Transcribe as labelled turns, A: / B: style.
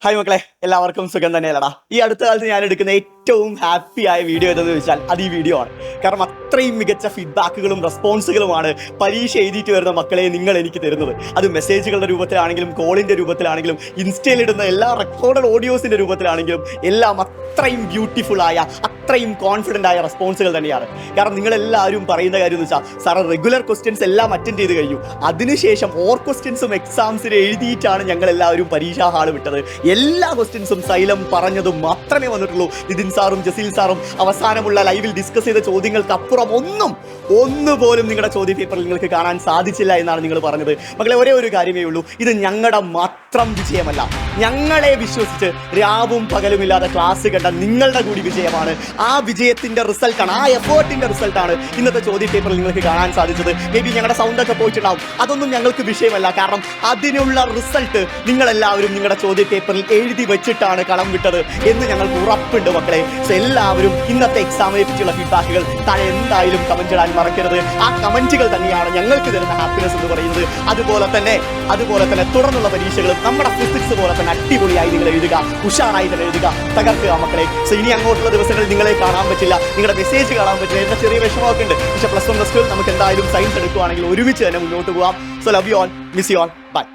A: Hi മക്കളെ, എല്ലാവർക്കും സുഖം തന്നെയല്ലടാ. ഈ അടുത്ത കാലത്ത് ഞാൻ എടുക്കുന്ന ഏറ്റവും ഹാപ്പി ആയ വീഡിയോ ഏതെന്ന് ചോദിച്ചാൽ അത് ഈ വീഡിയോ ആണ്. കാരണം അത്രയും മികച്ച ഫീഡ്ബാക്കുകളും റെസ്പോൺസുകളുമാണ് പരീക്ഷ എഴുതിയിട്ട് വരുന്ന മക്കളെ നിങ്ങൾ എനിക്ക് തരുന്നത്. അത് മെസ്സേജുകളുടെ രൂപത്തിലാണെങ്കിലും കോളിൻ്റെ രൂപത്തിലാണെങ്കിലും ഇൻസ്റ്റയിലിടുന്ന എല്ലാ റെക്കോർഡഡ് ഓഡിയോസിൻ്റെ രൂപത്തിലാണെങ്കിലും എല്ലാം അത്രയും ബ്യൂട്ടിഫുൾ ആയ അത്രയും കോൺഫിഡൻ്റ് ആയ റെസ്പോൺസുകൾ തന്നെയാണ്. കാരണം നിങ്ങളെല്ലാവരും പറയുന്ന കാര്യം എന്ന് വെച്ചാൽ സാറ് റെഗുലർ ക്വസ്റ്റ്യൻസ് എല്ലാം അറ്റൻഡ് ചെയ്ത് കഴിഞ്ഞു, അതിനുശേഷം ഓർ ക്വസ്റ്റ്യൻസും എക്സാംസിന് എഴുതിയിട്ടാണ് ഞങ്ങളെല്ലാവരും പരീക്ഷാ ഹാള് വിട്ടത്. എല്ലാ ക്വസ്റ്റ്യൻസും സൈലം പറഞ്ഞതും മാത്രമേ വന്നിട്ടുള്ളൂ. നിതിൻ സാറും ജസീൽ സാറും അവസാനമുള്ള ലൈവിൽ ഡിസ്കസ് ചെയ്ത ചോദ്യങ്ങൾക്ക് അപ്പുറം ഒന്നുപോലും നിങ്ങളുടെ ചോദ്യ പേപ്പറിൽ നിങ്ങൾക്ക് കാണാൻ സാധിച്ചില്ല എന്നാണ് നിങ്ങൾ പറഞ്ഞത്. മക്കളെ, ഒരേ ഒരു കാര്യമേ ഉള്ളൂ, ഇത് ഞങ്ങളുടെ മാത്രം വിജയമല്ല. ഞങ്ങളെ വിശ്വസിച്ച് രാവും പകലുമില്ലാതെ ക്ലാസ് കണ്ട നിങ്ങളുടെ കൂടി വിജയമാണ്. ആ വിജയത്തിന്റെ റിസൾട്ടാണ്, ആ എഫേർട്ടിന്റെ റിസൾട്ടാണ് ഇന്നത്തെ ചോദ്യ പേപ്പറിൽ നിങ്ങൾക്ക് കാണാൻ സാധിച്ചത്. മേ ബി ഞങ്ങളുടെ സൗണ്ടൊക്കെ പോയിട്ടുണ്ടാവും, അതൊന്നും ഞങ്ങൾക്ക് വിഷയമല്ല. കാരണം അതിനുള്ള റിസൾട്ട് നിങ്ങളെല്ലാവരും നിങ്ങളുടെ ചോദ്യ പേപ്പറിൽ എഴുതി വെച്ചിട്ടാണ് കളം വിട്ടത് എന്ന് ഞങ്ങൾക്ക് ഉറപ്പുണ്ട് മക്കളെ. സോ എല്ലാവരും ഇന്നത്തെ എക്സാമിനെ പറ്റിയുള്ള ഫീഡ്ബാക്കുകൾ താഴെ എന്തായാലും കമന്റ് ഇടാൻ മറക്കരുത്. ആ കമന്റുകൾ തന്നെയാണ് ഞങ്ങൾക്ക് തരുന്ന ഹാപ്പിനെസ് എന്ന് പറയുന്നത്. അതുപോലെ തന്നെ തുടർന്നുള്ള പരീക്ഷകളും നമ്മുടെ ഫിസിക്സ് പോലെ തന്നെ അടിപൊളിയായി നിങ്ങൾ എഴുതുക, ഉഷാറായി തന്നെ എഴുതുക, തകർക്കുക മക്കളെ. സോ ഇനി അങ്ങോട്ടുള്ള ദിവസങ്ങളിൽ നിങ്ങളെ കാണാൻ പറ്റില്ല, നിങ്ങളുടെ മെസ്സേജ് കാണാൻ പറ്റില്ല എന്ന ചെറിയ വിഷമമൊക്കെ ഉണ്ട്. പക്ഷേ +1 +2 നമുക്ക് എന്തായാലും സയൻസ് എടുക്കുകയാണെങ്കിൽ ഒരുമിച്ച് തന്നെ മുന്നോട്ട് പോകാം. So love you all, miss you all, by.